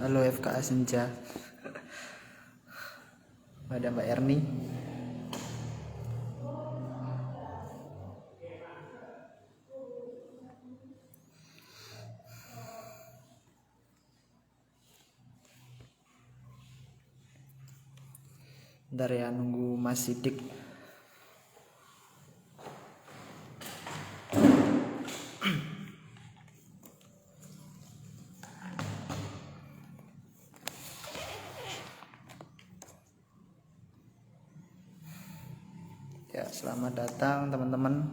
Halo FKA Senja. Ada Mbak Erni. Bentar ya, nunggu Mas Sidik. Ya, selamat datang teman-teman.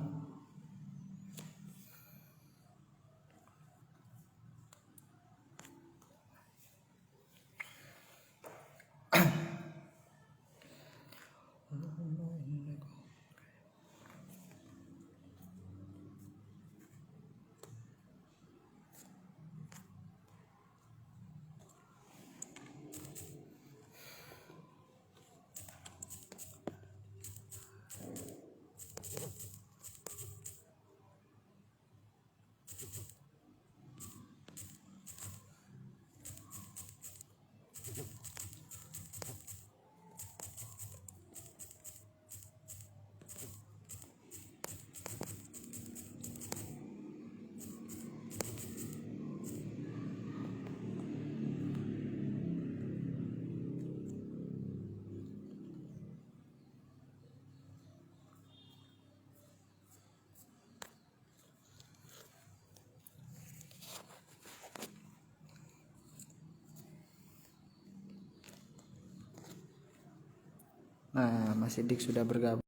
Nah, Mas Sidik sudah bergabung.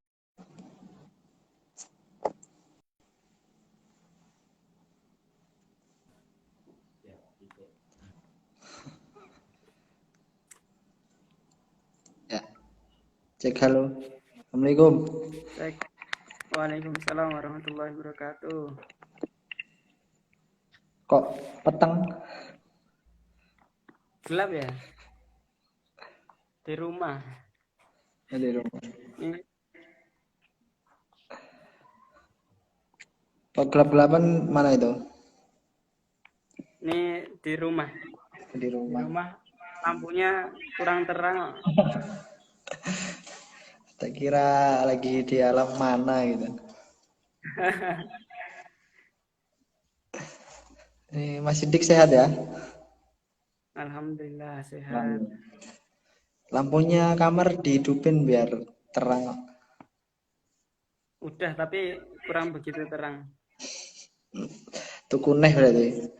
Ya, cek halo. Assalamualaikum. Baik. Waalaikumsalam warahmatullahi wabarakatuh. Kok petang? Gelap ya? Di rumah. Di rumah. Ini, Kok gelap-gelapan mana itu? ini di rumah. Di Di rumah. rumah lampunya kurang terang. Tak kira lagi di alam mana gitu. Ini Mas Sidik sehat ya? Alhamdulillah sehat. Lampunya kamar dihidupin biar terang. Udah tapi kurang begitu terang. Itu kuneh berarti.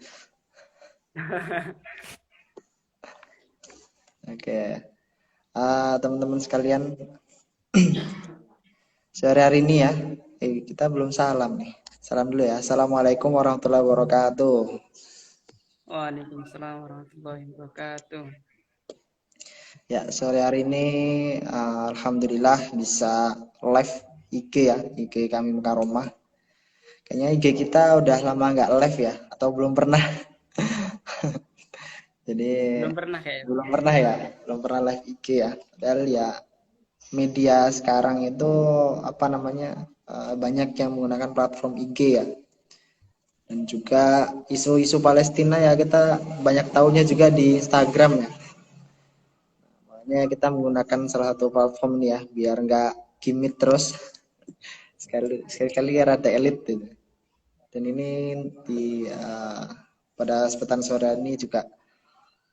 Oke. Teman-teman sekalian, sehari hari ini ya, kita belum salam nih. Salam dulu ya. Assalamualaikum warahmatullahi wabarakatuh. Waalaikumsalam warahmatullahi wabarakatuh. Ya, sore hari ini alhamdulillah bisa live IG ya, IG kami Mukaromah. Kayaknya IG kita udah lama nggak live ya, atau belum pernah. Jadi Belum pernah kayak. belum pernah ya, belum pernah live IG ya. Padahal ya media sekarang itu apa namanya banyak yang menggunakan platform IG ya. Dan juga isu-isu Palestina ya kita banyak tahunya juga di Instagram ya. Makanya kita menggunakan salah satu platform nih ya biar nggak gimmick terus sekali-kali ya rada elit gitu. Dan ini di pada kesempatan sore ini juga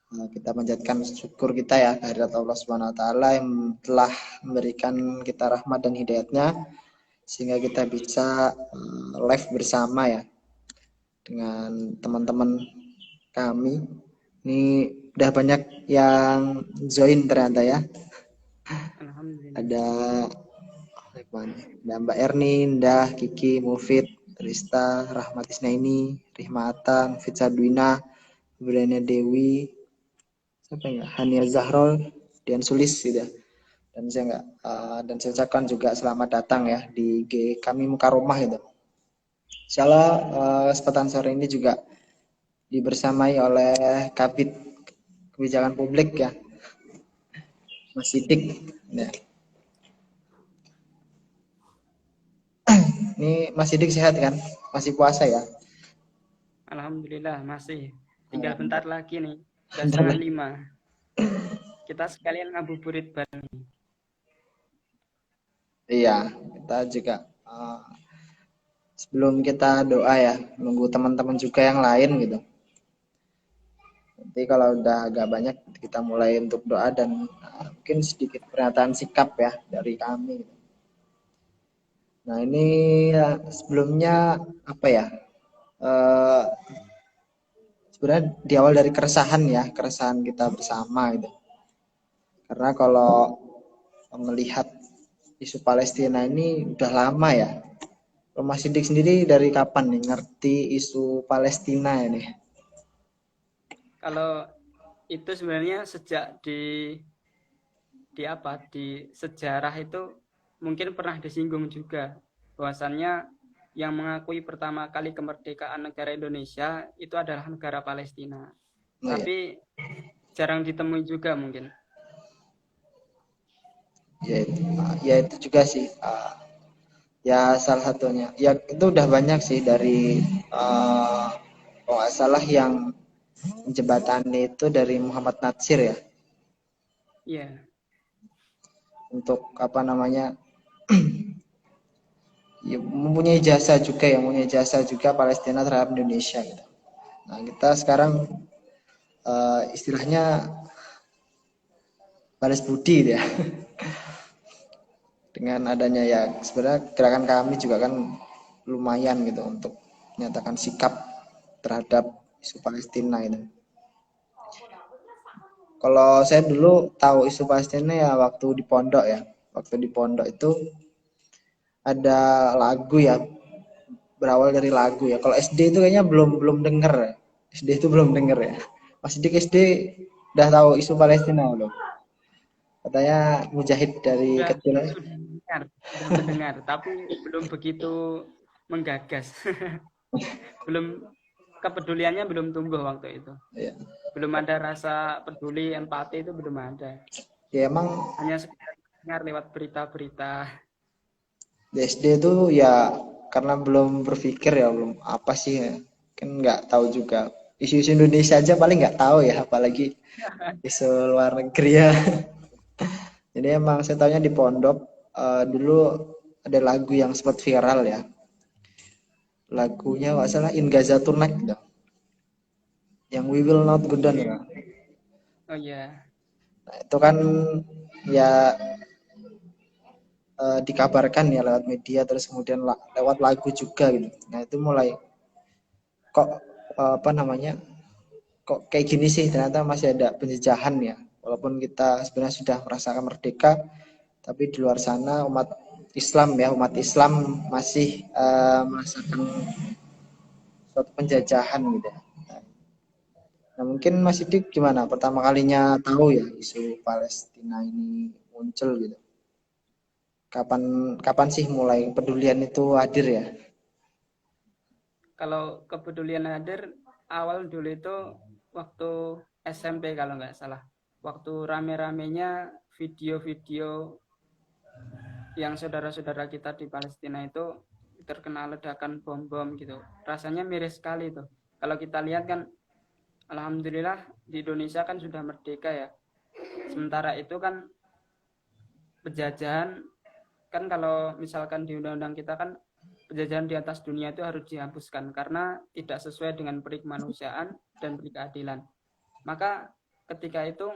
kita menjadikan syukur kita ya kehadirat Allah Subhanahu wa taala yang telah memberikan kita rahmat dan hidayatnya sehingga kita bisa live bersama ya dengan teman-teman kami. Ini udah banyak yang join ternyata ya. Alhamdulillah. Ada Mbak Erni, Indah, Kiki, Mufid, Rista, Rahmat Isnaini, Rihmatan, Fitza Dwina, Brenda Dewi, siapa ya? Hania Zahrol, Dian Sulis gitu. Dan saya enggak dan saya ucapkan juga selamat datang ya di IG kami Mukaromah itu. Insyaallah kesempatan sore ini juga dibersamai oleh Kabid Kebijakan Publik ya, Mas Sidik. Ya. Ini Mas Sidik sehat kan? Masih puasa ya? Alhamdulillah masih. Tinggal bentar lagi nih. Udah setengah 5. Kita sekalian ngabuburit bareng. Iya, kita juga sebelum kita doa ya, nunggu teman-teman juga yang lain gitu. Nanti kalau udah agak banyak kita mulai untuk doa dan mungkin sedikit pernyataan sikap ya dari kami. Nah ini ya, sebelumnya apa ya? Eh, Sebenarnya di awal dari keresahan ya, keresahan kita bersama gitu. Karena kalau melihat isu Palestina ini udah lama ya. Mas Sidik sendiri dari kapan nih ngerti isu Palestina ini? Kalau itu sebenarnya sejak di sejarah itu mungkin pernah disinggung juga bahwasannya yang mengakui pertama kali kemerdekaan negara Indonesia itu adalah negara Palestina. Oh, ya. Tapi jarang ditemui juga mungkin. Ya, ya itu juga sih. Ya salah satunya. Ya itu udah banyak sih dari kalau nggak salah yang jembatannya itu dari Muhammad Natsir ya. Iya. Untuk apa namanya? Ya, mempunyai jasa juga Palestina terhadap Indonesia gitu. Nah kita sekarang istilahnya balas budi ya dengan adanya ya sebenarnya gerakan kami juga kan lumayan gitu untuk menyatakan sikap terhadap isu Palestina itu. Kalau saya dulu tahu isu Palestina ya waktu di pondok ya. Waktu di pondok itu ada lagu ya, berawal dari lagu ya. Kalau SD itu kayaknya belum belum denger ya. SD itu belum denger ya. Mas Dik SD udah tahu isu Palestina belum? Katanya mujahid dari Sudah kecil. sudah mendengar, tapi belum begitu menggagas. Belum kepeduliannya belum tumbuh waktu itu. Ya. Belum ada rasa peduli, empati itu belum ada. Ya emang Hanya sekedar dengar lewat berita-berita. di SD itu ya karena belum berpikir ya belum apa sih ya. Kan nggak tahu juga isu-isu Indonesia aja paling nggak tahu ya apalagi isu luar negeri ya. Jadi emang saya tahunya di pondok dulu ada lagu yang sempat viral ya. Lagunya nggak salah In Gaza Tonight gitu. Yang We Will Not Go Down ya. Oh iya. Nah, itu kan ya dikabarkan ya lewat media terus kemudian lewat lagu juga gitu. Nah itu mulai kok apa namanya kok kayak gini sih ternyata masih ada penjejahan ya walaupun kita sebenarnya sudah merasakan merdeka tapi di luar sana umat Islam masih merasakan suatu penjajahan gitu. Nah mungkin Mas Sidik gimana pertama kalinya tahu ya isu Palestina ini muncul gitu. Kapan kapan sih mulai pedulian itu hadir ya? Kalau kepedulian hadir awal dulu itu waktu SMP kalau nggak salah. Waktu rame-ramenya video-video yang saudara-saudara kita di Palestina itu terkena ledakan bom-bom gitu. Rasanya miris sekali tuh. Kalau kita lihat kan, alhamdulillah di Indonesia kan sudah merdeka ya. Sementara itu kan penjajahan kan kalau misalkan di undang-undang kita kan penjajahan di atas dunia itu harus dihapuskan karena tidak sesuai dengan peri kemanusiaan dan peri keadilan. Maka ketika itu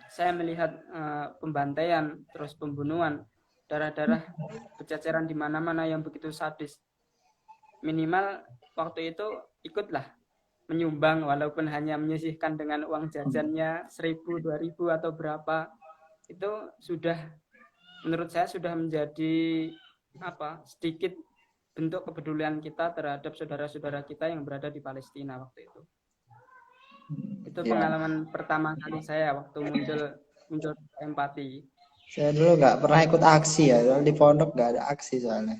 saya melihat pembantaian, terus pembunuhan, darah-darah berceceran di mana-mana yang begitu sadis. Minimal waktu itu ikutlah menyumbang walaupun hanya menyisihkan dengan uang jajannya 1.000, 2.000 atau berapa. Itu sudah menurut saya sudah menjadi sedikit bentuk kepedulian kita terhadap saudara-saudara kita yang berada di Palestina waktu itu. Itu Ya, pengalaman pertama kali saya waktu muncul empati. saya dulu nggak pernah ikut aksi ya, di pondok nggak ada aksi soalnya.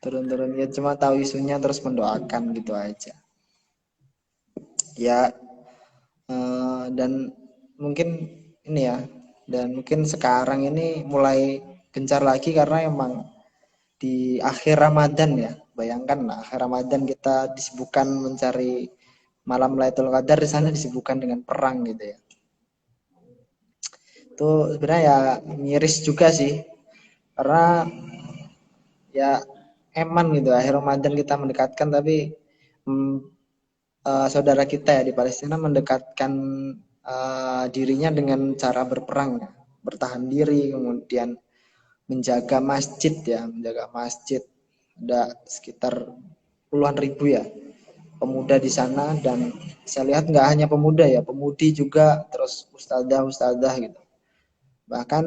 Turun-turun ya cuma tahu isunya terus mendoakan gitu aja. Ya dan mungkin ini ya dan mungkin sekarang ini mulai gencar lagi karena emang di akhir Ramadan ya. Bayangkan lah, akhir Ramadan kita disibukkan mencari malam Lailatul Qadar di sana disibukkan dengan perang gitu ya. Itu sebenarnya ya miris juga sih, karena ya eman gitu akhir Ramadan kita mendekatkan, tapi mm, saudara kita ya di Palestina mendekatkan dirinya dengan cara berperang ya, bertahan diri, kemudian menjaga masjid ya, menjaga masjid. Ada sekitar puluhan ribu ya pemuda di sana, dan saya lihat nggak hanya pemuda ya, pemudi juga, terus ustadzah gitu. Bahkan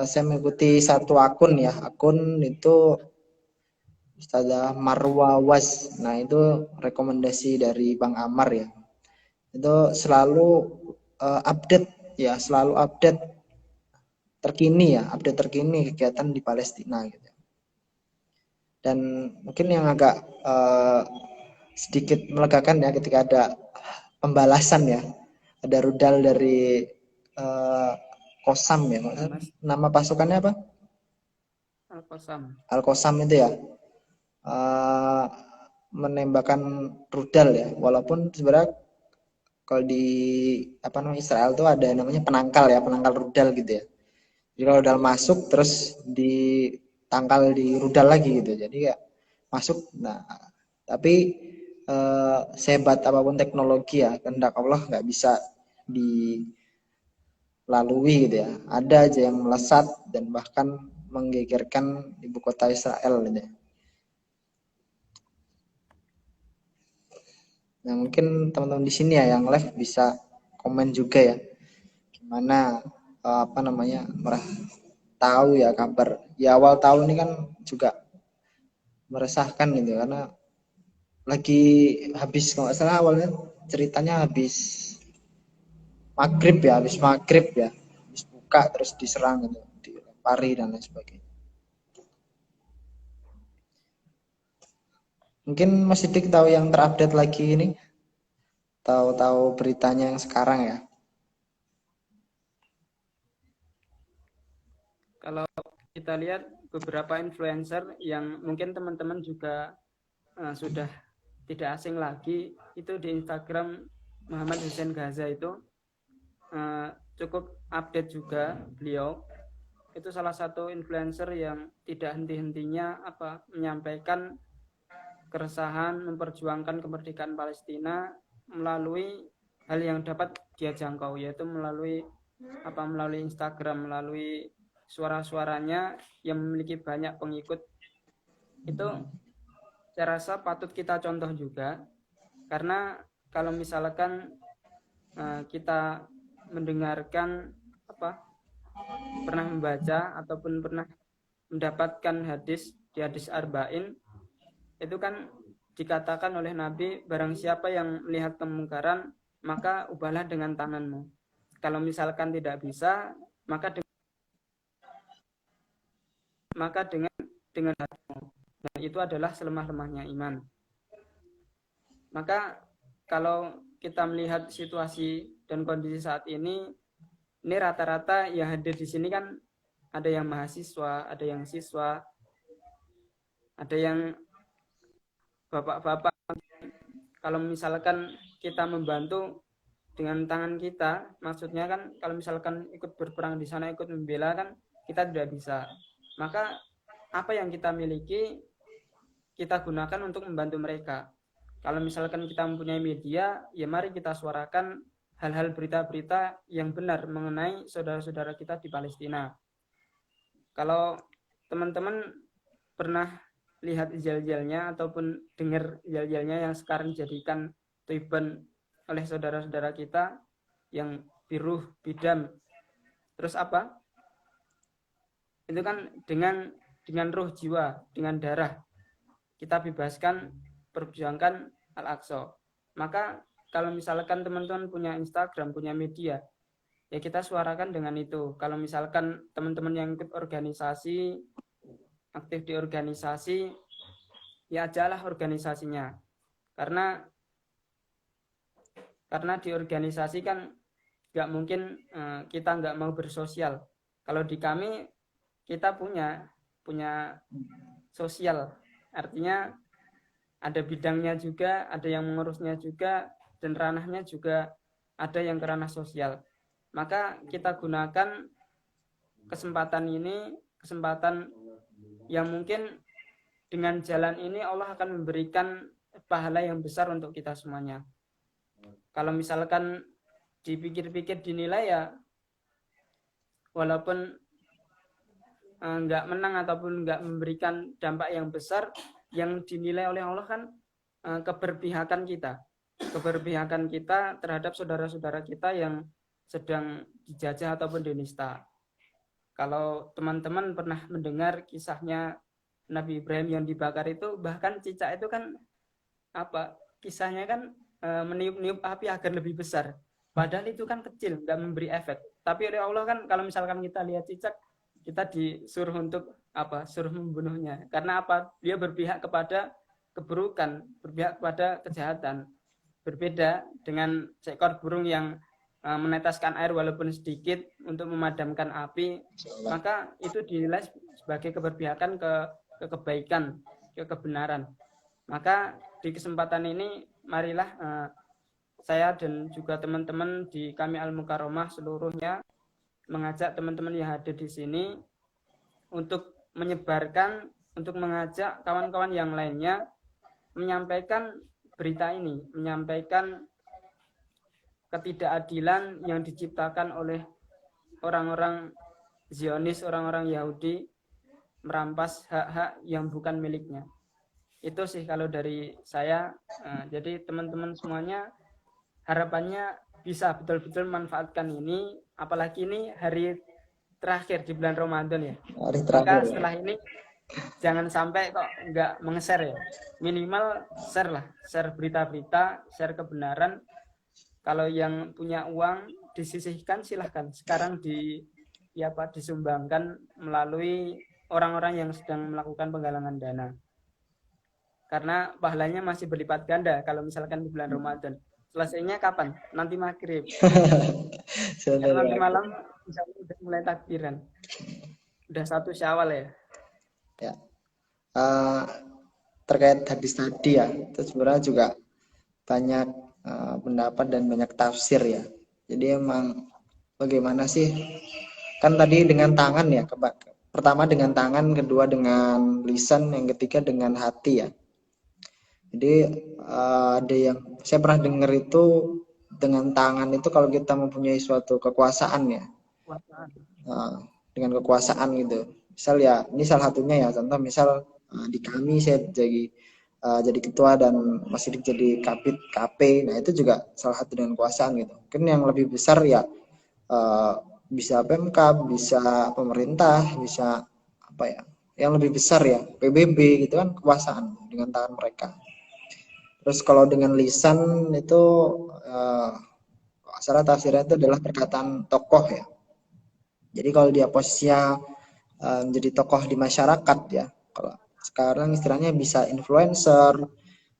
saya mengikuti satu akun ya, akun itu Ustazah Marwa Was. Nah, itu rekomendasi dari Bang Amar ya. Itu selalu update ya, selalu update terkini ya, update terkini kegiatan di Palestina gitu. Dan mungkin yang agak sedikit melegakan ya ketika ada pembalasan ya, ada rudal dari Kosam ya, Hamas, nama pasukannya apa? Al-Qassam. Al-Kosam itu ya, uh, menembakkan rudal ya, walaupun sebenarnya kalau di apa namanya Israel tuh ada namanya penangkal ya, penangkal rudal gitu ya. Jadi kalau rudal masuk terus ditangkal di rudal lagi gitu, jadi ya masuk. Nah, tapi sehebat apapun teknologi ya, kehendak Allah nggak bisa dilalui gitu ya. Ada aja yang melesat dan bahkan menggegerkan ibu kota Israel gitu ya. Nah, mungkin teman-teman di sini ya yang live bisa komen juga ya, gimana apa namanya tahu ya kabar ya, awal tahun ini kan juga meresahkan gitu, karena lagi habis, kalau nggak salah awalnya ceritanya habis maghrib ya, habis maghrib ya, habis buka terus diserang gitu, dilempari dan lain sebagainya. Mungkin Mas Sidik tahu yang terupdate lagi ini, tahu-tahu beritanya yang sekarang ya. Kalau kita lihat beberapa influencer yang mungkin teman-teman juga sudah tidak asing lagi, itu di Instagram Muhammad Hussein Gaza itu cukup update juga beliau. Itu salah satu influencer yang tidak henti-hentinya menyampaikan keresahan, memperjuangkan kemerdekaan Palestina melalui hal yang dapat dia jangkau, yaitu melalui Instagram, melalui suara-suaranya yang memiliki banyak pengikut. Itu saya rasa patut kita contoh juga, karena kalau misalkan kita mendengarkan pernah membaca ataupun pernah mendapatkan hadis di hadis Arba'in, itu kan dikatakan oleh Nabi, barang siapa yang melihat kemungkaran maka ubahlah dengan tanganmu, kalau misalkan tidak bisa maka dengan hatimu, dan itu adalah selemah-lemahnya iman. Maka kalau kita melihat situasi dan kondisi saat ini rata-rata yang hadir di sini kan ada yang mahasiswa, ada yang siswa, ada yang bapak-bapak. Kalau misalkan kita membantu dengan tangan kita, maksudnya kan kalau misalkan ikut berperang di sana, ikut membela, kan kita tidak bisa. Maka apa yang kita miliki kita gunakan untuk membantu mereka. Kalau misalkan kita mempunyai media, ya mari kita suarakan hal-hal berita-berita yang benar mengenai saudara-saudara kita di Palestina. Kalau teman-teman pernah lihat ijal-ijalnya ataupun dengar ijal-ijalnya yang sekarang dijadikan tuiban oleh saudara-saudara kita yang biruh, bidam, terus apa? Itu kan dengan ruh jiwa, dengan darah kita bebaskan, perjuangkan Al-Aqsa. Maka kalau misalkan teman-teman punya Instagram, punya media, ya kita suarakan dengan itu. Kalau misalkan teman-teman yang ikut organisasi, aktif di organisasi, ya ajalah organisasinya. Karena di organisasi kan nggak mungkin kita nggak mau bersosial. Kalau di kami kita punya sosial, artinya ada bidangnya juga, ada yang mengurusnya juga, dan ranahnya juga ada yang ke ranah sosial. Maka kita gunakan kesempatan ini, kesempatan yang mungkin dengan jalan ini Allah akan memberikan pahala yang besar untuk kita semuanya. Kalau misalkan dipikir-pikir dinilai ya, walaupun nggak menang ataupun nggak memberikan dampak yang besar, yang dinilai oleh Allah kan keberpihakan kita terhadap saudara-saudara kita yang sedang dijajah ataupun dinista. Kalau teman-teman pernah mendengar kisahnya Nabi Ibrahim yang dibakar itu, bahkan cicak itu kan kisahnya kan meniup-niup api agar lebih besar. Padahal itu kan kecil, nggak memberi efek. Tapi oleh Allah kan kalau misalkan kita lihat cicak, kita disuruh untuk suruh membunuhnya. Karena dia berpihak kepada keburukan, berpihak kepada kejahatan. Berbeda dengan seekor burung yang meneteskan air walaupun sedikit untuk memadamkan api, maka itu dinilai sebagai keberpihakan ke kebaikan, ke kebenaran. Maka di kesempatan ini marilah saya dan juga teman-teman di Kami Al-Mukarramah seluruhnya mengajak teman-teman yang hadir di sini untuk menyebarkan, untuk mengajak kawan-kawan yang lainnya menyampaikan berita ini, menyampaikan ketidakadilan yang diciptakan oleh orang-orang Zionis, orang-orang Yahudi merampas hak-hak yang bukan miliknya. Itu sih kalau dari saya. Jadi teman-teman semuanya harapannya bisa betul-betul manfaatkan ini, apalagi ini hari terakhir di bulan Ramadan ya. Maka setelah ini jangan sampai kok nggak meng-share ya. Minimal share lah, share berita-berita, share kebenaran. Kalau yang punya uang disisihkan silahkan. Sekarang disumbangkan melalui orang-orang yang sedang melakukan penggalangan dana. Karena pahalanya masih berlipat ganda kalau misalkan di bulan Ramadan. Selesainya kapan? Nanti maghrib. Karena nanti malam bisa udah mulai takbiran. Udah 1 Syawal ya. Ya. Terkait hadis tadi ya, itu sebenarnya juga banyak pendapat dan banyak tafsir ya. Jadi emang bagaimana sih? Kan tadi dengan tangan ya, pertama dengan tangan, kedua dengan lisan, yang ketiga dengan hati ya. Jadi ada yang saya pernah dengar itu dengan tangan itu kalau kita mempunyai suatu kekuasaan ya, dengan kekuasaan gitu. Misal ya, ini salah satunya ya, contoh misal di kami saya jadi ketua dan Mas Sidik jadi kapit KP, nah itu juga salah satu dengan kekuasaan gitu. Mungkin yang lebih besar ya bisa Pemkab, bisa pemerintah, bisa apa ya, yang lebih besar ya PBB gitu kan, kekuasaan dengan tangan mereka. Terus kalau dengan lisan itu salah tafsirnya itu adalah perkataan tokoh ya. Jadi kalau dia posisinya menjadi tokoh di masyarakat ya, kalau sekarang istilahnya bisa influencer,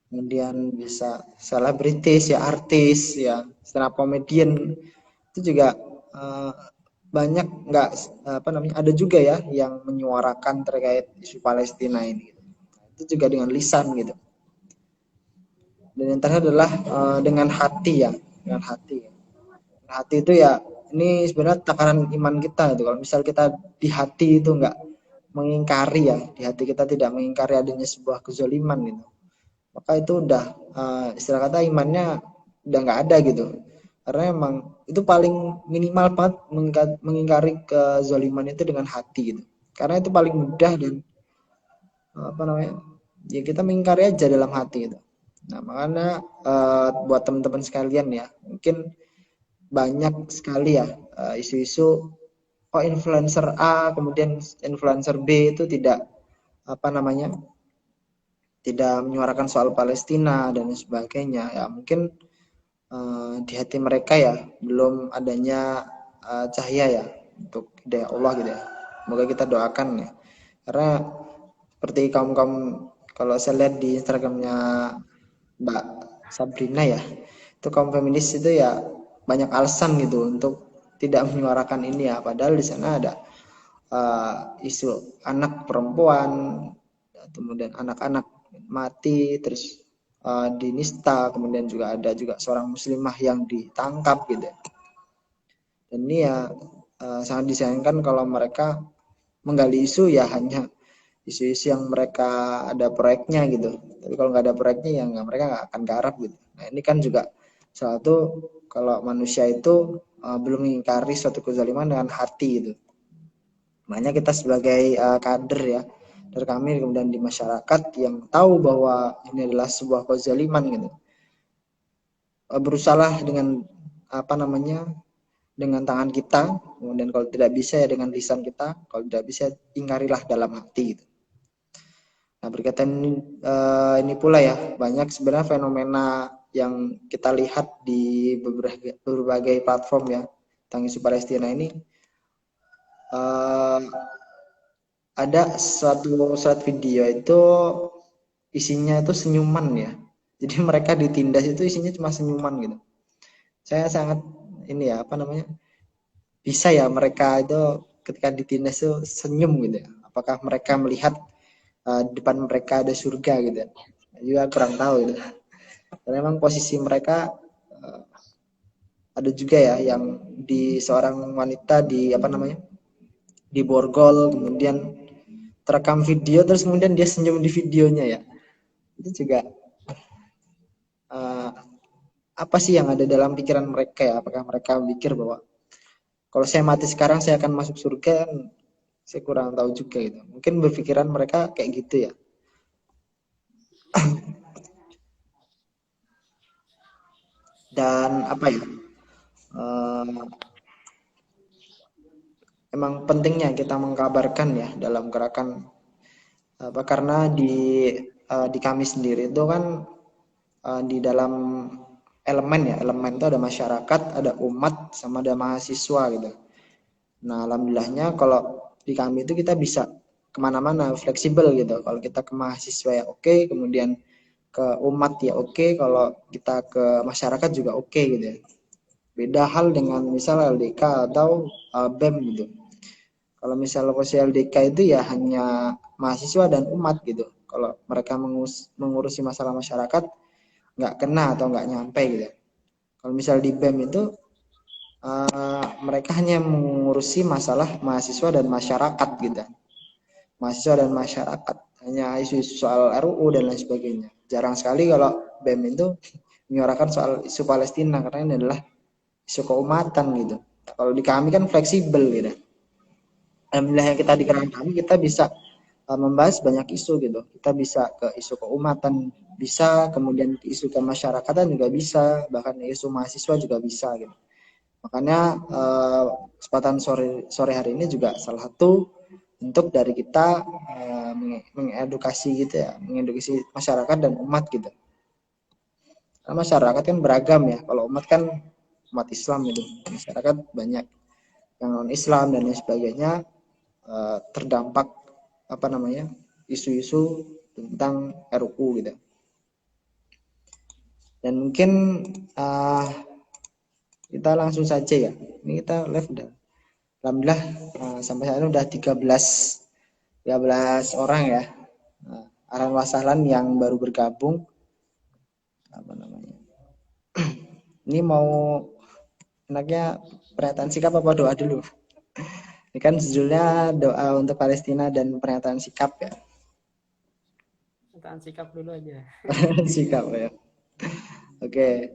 kemudian bisa selebritis ya, artis ya, stand up comedian, itu juga banyak ada juga ya yang menyuarakan terkait isu Palestina ini. Itu juga dengan lisan gitu. Dan yang terakhir adalah dengan hati ya, dengan hati. Hati itu ya, ini sebenarnya takaran iman kita itu. Kalau misal kita di hati itu nggak mengingkari ya, di hati kita tidak mengingkari adanya sebuah kezoliman gitu, maka itu udah istilah kata imannya udah nggak ada gitu. Karena emang itu paling minimal banget mengingkari kezoliman itu dengan hati gitu. Karena itu paling mudah dan ya kita mengingkari aja dalam hati gitu. Nah makanya buat teman-teman sekalian ya, mungkin banyak sekali ya isu-isu influencer A kemudian influencer B itu tidak tidak menyuarakan soal Palestina dan sebagainya ya. Mungkin di hati mereka ya belum adanya cahaya ya untuk hidayah Allah gitu ya. Semoga kita doakan ya, karena seperti kaum kalau saya lihat di Instagramnya Mbak Sabrina ya, itu kaum feminis itu ya banyak alasan gitu untuk tidak menyuarakan ini ya, padahal di sana ada isu anak perempuan, kemudian anak-anak mati, terus dinista, kemudian juga ada juga seorang muslimah yang ditangkap gitu. Dan ini ya sangat disayangkan kalau mereka menggali isu ya hanya isu-isu yang mereka ada proyeknya gitu. Tapi kalau nggak ada proyeknya ya mereka nggak akan garap gitu. Nah ini kan juga salah satu kalau manusia itu belum mengingkari suatu kezaliman dengan hati gitu. Makanya kita sebagai kader ya dari kami kemudian di masyarakat yang tahu bahwa ini adalah sebuah kezaliman gitu. Berusaha dengan apa namanya dengan tangan kita, kemudian kalau tidak bisa ya dengan lisan kita, kalau tidak bisa ingkarilah dalam hati gitu. Nah, berkaitan ini pula ya, banyak sebenarnya fenomena yang kita lihat di berbagai platform ya tentang isu Palestina ini. Ada suatu video itu isinya itu senyuman ya. Jadi mereka ditindas itu isinya cuma senyuman gitu. Saya sangat ini ya apa namanya bisa ya mereka itu ketika ditindas itu senyum gitu ya. Apakah mereka melihat depan mereka ada surga gitu ya. Juga kurang tahu gitu. Karena memang posisi mereka ada juga ya yang di seorang wanita di apa namanya di borgol kemudian terekam video terus kemudian dia senyum di videonya ya itu juga apa sih yang ada dalam pikiran mereka ya apakah mereka mikir bahwa kalau saya mati sekarang saya akan masuk surga saya kurang tahu juga gitu mungkin berpikiran mereka kayak gitu ya. Dan apa ya emang pentingnya kita mengkabarkan ya dalam gerakan apa karena di kami sendiri itu kan di dalam elemen ya elemen itu ada masyarakat ada umat sama ada mahasiswa gitu. Nah alhamdulillahnya kalau di kami itu kita bisa kemana-mana fleksibel gitu kalau kita ke mahasiswa ya oke kemudian ke umat ya oke kalau kita ke masyarakat juga oke gitu ya beda hal dengan misal LDK atau BEM gitu. Kalau misalnya posisi LDK itu ya hanya mahasiswa dan umat gitu. Kalau mereka mengurusi masalah masyarakat nggak kena atau nggak nyampe gitu. Kalau misal di BEM itu mereka hanya mengurusi masalah mahasiswa dan masyarakat gitu. Mahasiswa dan masyarakat hanya isu-isu soal RUU dan lain sebagainya. Jarang sekali kalau BEM itu menyuarakan soal isu Palestina karena ini adalah isu keumatan gitu. Kalau di kami kan fleksibel gitu. Alhamdulillah yang kita di keran kami kita bisa membahas banyak isu gitu. Kita bisa ke isu keumatan bisa, kemudian ke isu kemasyarakatan juga bisa, bahkan isu mahasiswa juga bisa gitu. Makanya kesempatan sore hari ini juga salah satu untuk dari kita mengedukasi gitu ya, mengedukasi masyarakat dan umat gitu. Karena masyarakat kan beragam ya. Kalau umat kan umat Islam gitu. Masyarakat banyak yang non Islam dan lain sebagainya terdampak apa namanya isu-isu tentang RUU gitu. Dan mungkin kita langsung saja ya. Ini kita live udah. Alhamdulillah sampai saat ini udah 13 orang ya. Ahlan wa sahlan yang baru bergabung. Apa namanya? Ini mau enaknya pernyataan sikap apa doa dulu? Ini kan judulnya doa untuk Palestina dan pernyataan sikap ya. Pernyataan sikap dulu aja. Sikap ya. Oke,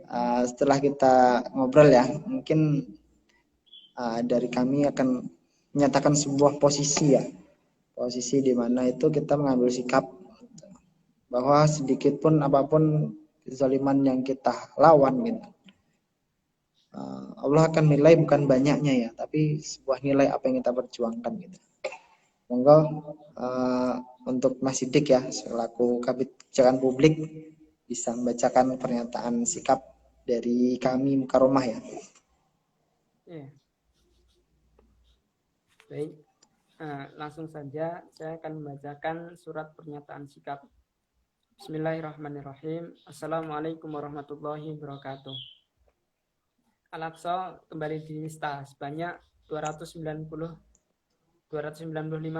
setelah kita ngobrol ya, mungkin dari kami akan menyatakan sebuah posisi ya, posisi di mana itu kita mengambil sikap bahwa sedikit pun apapun kezaliman yang kita lawan gitu, Allah akan nilai bukan banyaknya ya, tapi sebuah nilai apa yang kita perjuangkan gitu. Monggo untuk Mas Sidik ya, selaku Kabid Kebijakan Publik bisa membacakan pernyataan sikap dari kami Mukaromah ya. Yeah. Baik, langsung saja saya akan membacakan surat pernyataan sikap. Bismillahirrahmanirrahim. Assalamualaikum warahmatullahi wabarakatuh. Al-Aqsa kembali dinista sebanyak 295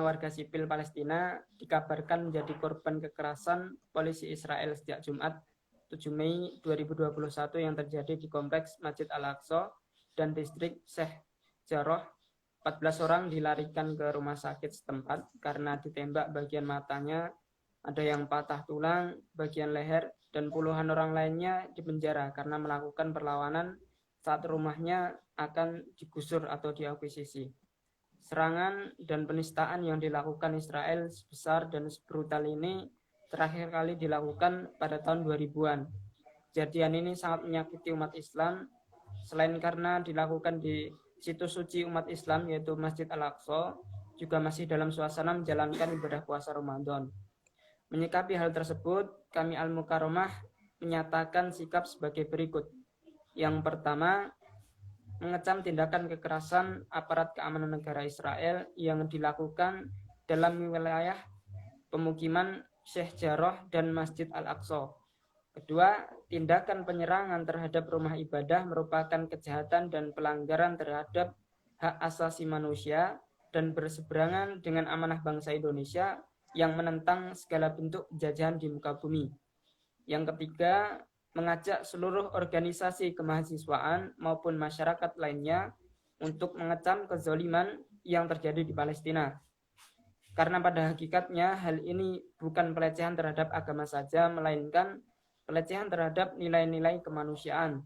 warga sipil Palestina dikabarkan menjadi korban kekerasan polisi Israel sejak Jumat 7 Mei 2021 yang terjadi di Kompleks Masjid Al-Aqsa dan distrik Sheikh Jarrah. 14 orang dilarikan ke rumah sakit setempat karena ditembak bagian matanya, ada yang patah tulang, bagian leher, dan puluhan orang lainnya dipenjara karena melakukan perlawanan saat rumahnya akan digusur atau diakuisisi. Serangan dan penistaan yang dilakukan Israel sebesar dan sebrutal ini terakhir kali dilakukan pada tahun 2000-an. Kejadian ini sangat menyakiti umat Islam, selain karena dilakukan di situs suci umat Islam yaitu Masjid Al-Aqsa, juga masih dalam suasana menjalankan ibadah puasa Ramadan. Menyikapi hal tersebut, kami Al-Mukarramah menyatakan sikap sebagai berikut. Yang pertama, mengecam tindakan kekerasan aparat keamanan negara Israel yang dilakukan dalam wilayah pemukiman Sheikh Jarrah dan Masjid Al-Aqsa. Kedua, tindakan penyerangan terhadap rumah ibadah merupakan kejahatan dan pelanggaran terhadap hak asasi manusia dan berseberangan dengan amanah bangsa Indonesia yang menentang segala bentuk penjajahan di muka bumi. Yang ketiga, mengajak seluruh organisasi kemahasiswaan maupun masyarakat lainnya untuk mengecam kezaliman yang terjadi di Palestina. Karena pada hakikatnya hal ini bukan pelecehan terhadap agama saja, melainkan pelecehan terhadap nilai-nilai kemanusiaan.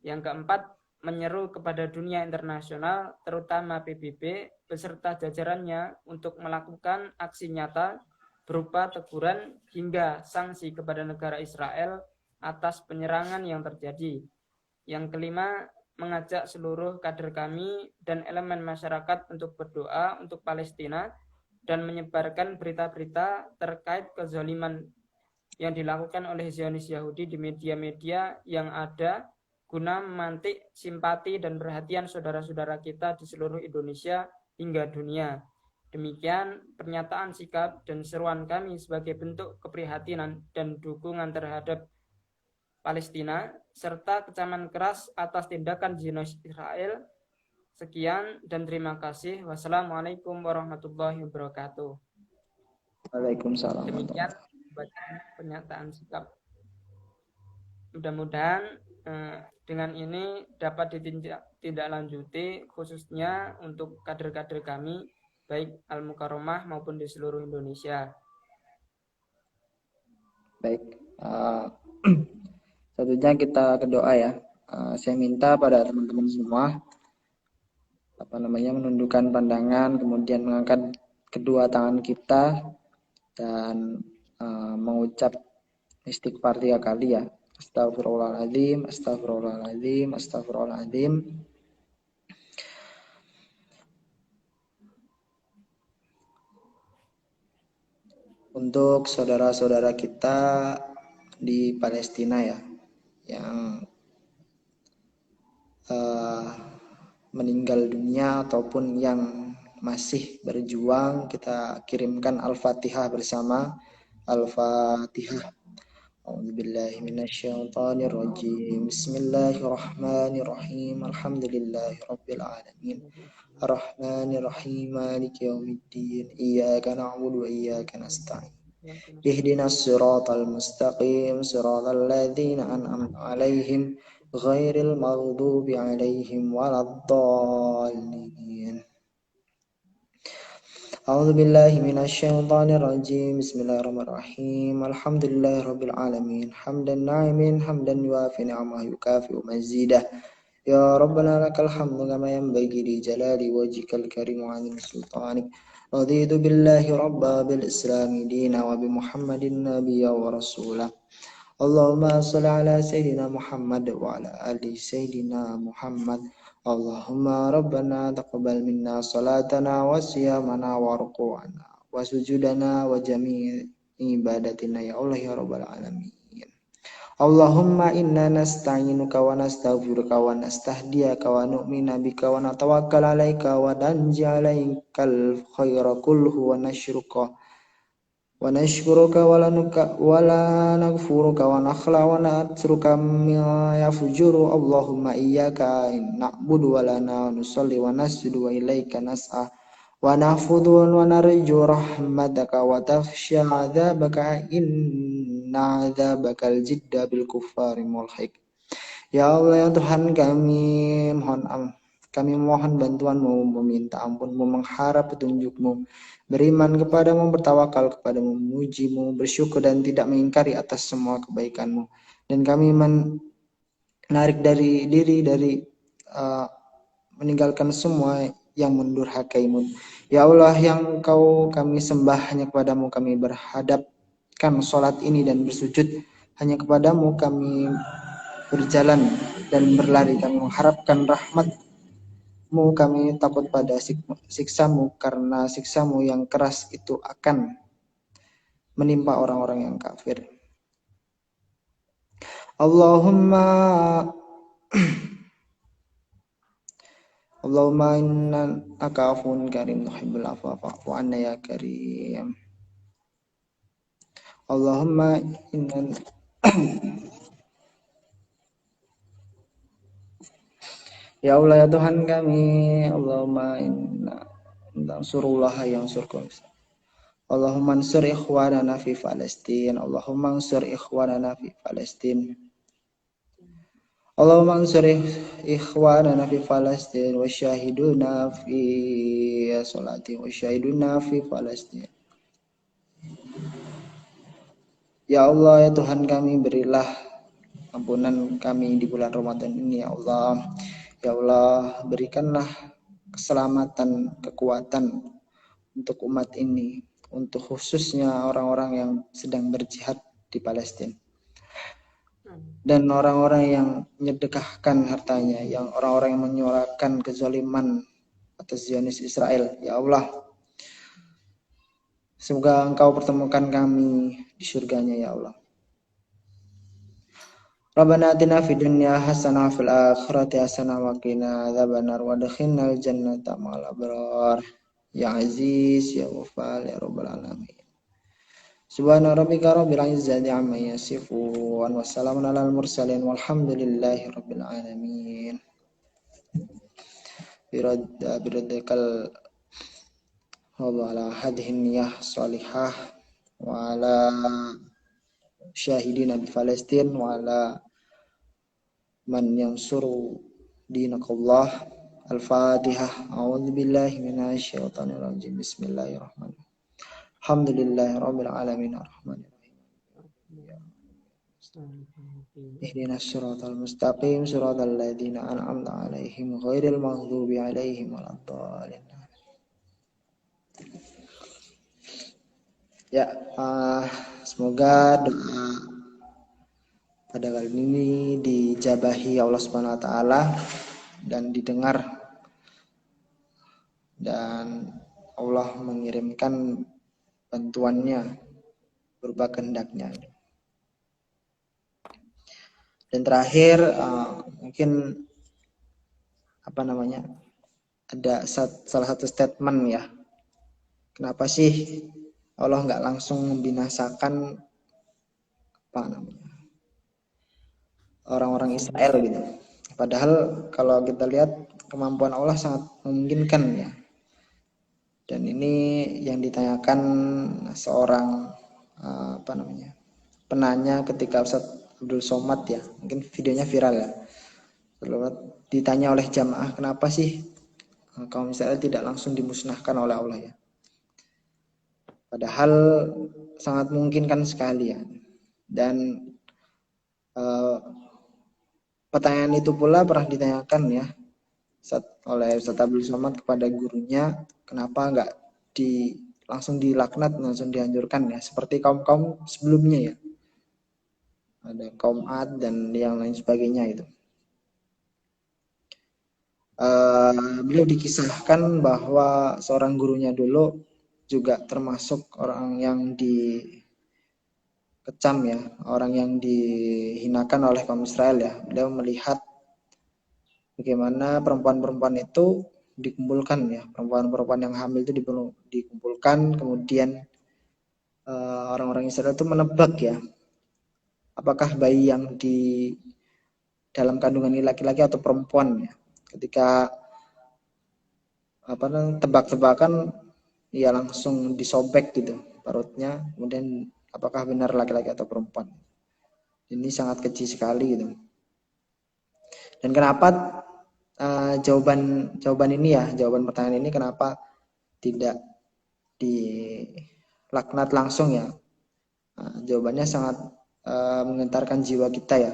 Yang keempat, menyeru kepada dunia internasional, terutama PBB, beserta jajarannya untuk melakukan aksi nyata berupa teguran hingga sanksi kepada negara Israel atas penyerangan yang terjadi. Yang kelima, mengajak seluruh kader kami dan elemen masyarakat untuk berdoa untuk Palestina dan menyebarkan berita-berita terkait kezaliman yang dilakukan oleh Zionis Yahudi di media-media yang ada guna memantik simpati dan perhatian saudara-saudara kita di seluruh Indonesia hingga dunia. Demikian pernyataan sikap dan seruan kami sebagai bentuk keprihatinan dan dukungan terhadap Palestina serta kecaman keras atas tindakan Zionis Israel. Sekian dan terima kasih. Wassalamualaikum warahmatullahi wabarakatuh. Waalaikumsalam. Demikian pernyataan sikap. Mudah-mudahan dengan ini dapat ditindaklanjuti khususnya untuk kader-kader kami baik Al-Mukarramah maupun di seluruh Indonesia. Baik, selanjutnya kita ke doa ya. Saya minta pada teman-teman semua menundukkan pandangan, kemudian mengangkat kedua tangan kita dan mengucap istighfar 3 kali ya. Astagfirullahaladzim, astagfirullahaladzim, astagfirullahaladzim. Untuk saudara-saudara kita di Palestina ya, yang meninggal dunia ataupun yang masih berjuang, kita kirimkan Al-Fatihah bersama. Al-Fatihah. A'udzubillahi minasyaitonirrajim. Bismillahirrahmanirrahim. Alhamdulillahirabbil alamin. Ar-Rahmanir-Rahim. Maliki yaumiddin. Iyyaka na'budu wa iyyaka nasta'in. Ihdinas siratal mustaqim. Siratal ladzina an'amta 'alaihim ghairil maghdubi 'alaihim waladdallin. A'udzu billahi minasyaitonir rajim. Bismillahirrahmanirrahim. Alhamdulillahirabbil alamin. Hamdan na'imin hamdan yuafi ni'amahu yukafi'u mazidah. Ya Rabbana lakal hamdu kama yanbaghi li jalali wajhikal karim wa 'azimi sultanik. Raditu billahi rabba bil islami dina wa bi Muhammadin nabiyya wa rasulah. Allahumma shalli ala sayyidina Muhammad wa ala ali sayyidina Muhammad. Allahumma rabbana taqabbal minna salatana wa siyamana wa ruku'ana wa sujudana wa jami' ibadatina ya Allah ya rabbal alamin. Allahumma inna nasta'inuka wa nastaghfiruka wa nastahdiyaka wa nu'minu bika wa natawakkal 'alaika wa nanji 'alaikal khaira kulluhu wa nashkuruka wa la naghfuruka wa nakhla wa natruka ma yafjuru. Allahumma iyyaka na'budu wa la nusalli wa nasjudu wa ilaika nas'a wa nahfudhu wa narju rahmataka wa takhsha 'adzabaka inna adzabakal jidda bil kuffari mulhik. Ya Allah ya Tuhan kami mohon bantuan-Mu, meminta ampun-Mu, mengharap petunjuk-Mu, beriman kepadamu, bertawakal kepadamu, memuji-Mu, bersyukur dan tidak mengingkari atas semua kebaikan-Mu. Dan kami menarik diri dari meninggalkan semua yang mendurhakai-Mu. Ya Allah yang kami sembah hanya kepadamu kami berhadapkan sholat ini dan bersujud hanya kepadamu kami berjalan dan berlari, kami mengharapkan rahmat-Mu, kami takut pada siksa-Mu, karena siksa-Mu yang keras itu akan menimpa orang-orang yang kafir. Allahumma inna akafun karim nuhibbul afwa fa'fu anna ya karim. Allahumma inna Ya Allah ya Tuhan kami, Allahumma inna surullah yang surkum. Allahumma ansur ikhwanana fi Palestin. Allahumma ansur ikhwanana fi Palestin. Allahumma ansur ikhwanana fi Palestin wa syahiduna fi salati wa syahiduna fi Palestin. Ya Allah ya Tuhan kami, berilah ampunan kami di bulan Ramadan ini ya Allah. Ya Allah, berikanlah keselamatan, kekuatan untuk umat ini, untuk khususnya orang-orang yang sedang berjihad di Palestina. Dan orang-orang yang menyedekahkan hartanya, yang orang-orang yang menyuarakan kezaliman atas Zionis Israel. Ya Allah, semoga Engkau pertemukan kami di surganya ya Allah. Rabbana atina fid dunya hasanah fil akhirati hasanah wa qina adzabannar wa adkhilnal jannata ma'al abrar. Ya Aziz ya Ghaffar ya Rabbal alamin. Subhana rabbika rabbil izzati amma yasifun wa salamun alal mursalin walhamdulillahi rabbil alamin. Biradikal wa ala hadhihi niyyah salihah wa ala syahidina bi Palestin wa ala man yansuru dinakallah. Al-Fatihah. A'udzubillahi minasyaitonir rajim. Bismillahirrahmanirrahim. Alhamdulillahirabbil alamin arrahmanirrahim. Ihdinas siratal mustaqim siratal ladzina an'amta 'alaihim ghairil maghdubi 'alaihim waladdallin. Ya, semoga doa pada kali ini dijabahi Allah Subhanahu wa taala dan didengar, dan Allah mengirimkan bantuannya berupa kehendaknya. Dan terakhir mungkin ada salah satu statement ya, kenapa sih Allah nggak langsung membinasakan orang-orang Israel gitu. Padahal kalau kita lihat kemampuan Allah sangat memungkinkan ya. Dan ini yang ditanyakan seorang penanya ketika Ustadz Abdul Somad ya, mungkin videonya viral ya. Lalu ditanya oleh jamaah, kenapa sih kaum Israel tidak langsung dimusnahkan oleh Allah ya? Padahal sangat memungkinkan sekali ya. Dan pertanyaan itu pula pernah ditanyakan ya oleh Ustadz Abdul Somad kepada gurunya, kenapa enggak langsung dilaknat, langsung dihancurkan ya, seperti kaum-kaum sebelumnya ya. Ada kaum Ad dan yang lain sebagainya itu. Beliau dikisahkan bahwa seorang gurunya dulu juga termasuk orang yang dikecam ya, orang yang dihinakan oleh kaum Israel ya. Beliau melihat bagaimana perempuan-perempuan itu dikumpulkan ya, perempuan-perempuan yang hamil itu dikumpulkan, kemudian orang-orang Israel itu menebak ya, apakah bayi yang di dalam kandungan ini laki-laki atau perempuan ya. Ketika tebak-tebakan ya langsung disobek gitu perutnya, kemudian apakah benar laki-laki atau perempuan. Ini sangat kecil sekali gitu. Dan kenapa jawaban ini ya, jawaban pertanyaan ini kenapa tidak dilaknat langsung ya? Jawabannya sangat menggentarkan jiwa kita ya.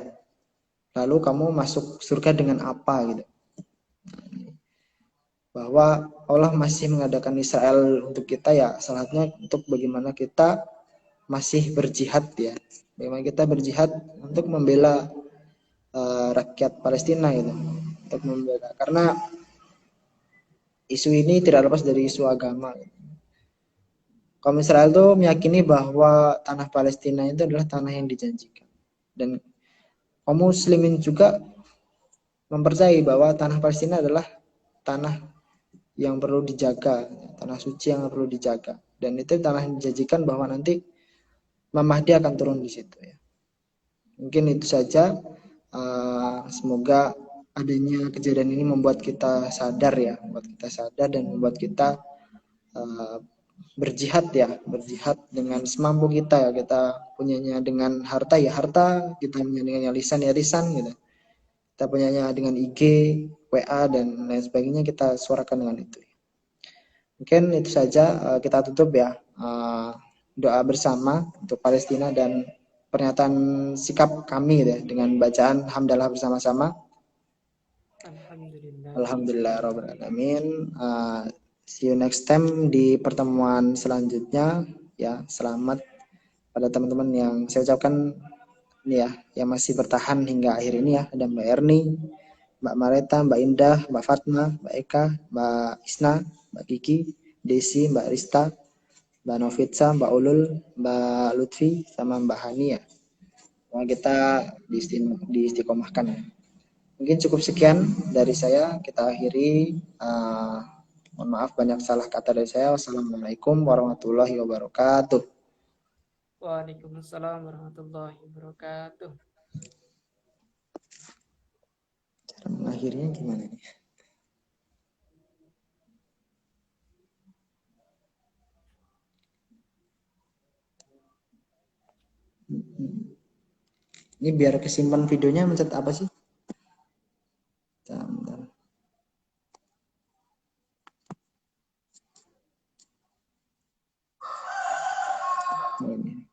Lalu kamu masuk surga dengan apa gitu? Bahwa Allah masih mengadakan Israel untuk kita ya, salahnya untuk bagaimana kita masih berjihad ya, bagaimana kita berjihad untuk membela rakyat Palestina gitu, untuk membela, karena isu ini tidak lepas dari isu agama. Kaum Israel itu meyakini bahwa tanah Palestina itu adalah tanah yang dijanjikan, dan kaum muslimin juga mempercayai bahwa tanah Palestina adalah tanah yang perlu dijaga, tanah suci yang perlu dijaga, dan itu tanah yang dijanjikan bahwa nanti Imam Mahdi akan turun di situ ya. Mungkin itu saja. Semoga adanya kejadian ini membuat kita sadar ya, membuat kita sadar dan membuat kita berjihad ya, berjihad dengan semampu kita ya. Kita punyanya dengan harta ya harta, kita punya dengan lisan ya lisan gitu. Kita punyanya dengan IG, WA dan lain sebagainya, kita suarakan dengan itu. Mungkin itu saja, kita tutup ya. Doa bersama untuk Palestina dan pernyataan sikap kami ya, dengan bacaan hamdalah bersama-sama. Alhamdulillah rabbil alamin. See you next time di pertemuan selanjutnya ya. Selamat pada teman-teman yang saya ucapkan ini ya, yang masih bertahan hingga akhir ini ya. Ada Mbak Erni, Mbak Mareta, Mbak Indah, Mbak Fatma, Mbak Eka, Mbak Isna, Mbak Kiki, Desi, Mbak Rista, Mbak Novitsa, Mbak Ulul, Mbak Lutfi, sama Mbak Hani ya. Semua kita diistiqomahkan ya. Mungkin cukup sekian dari saya. Kita akhiri. Mohon maaf banyak salah kata dari saya. Wassalamualaikum warahmatullahi wabarakatuh. Waalaikumsalam warahmatullahi wabarakatuh. Cara mengakhirinya gimana nih? Ini biar kesimpan videonya mencet apa sih? Bentar. Oh, ini.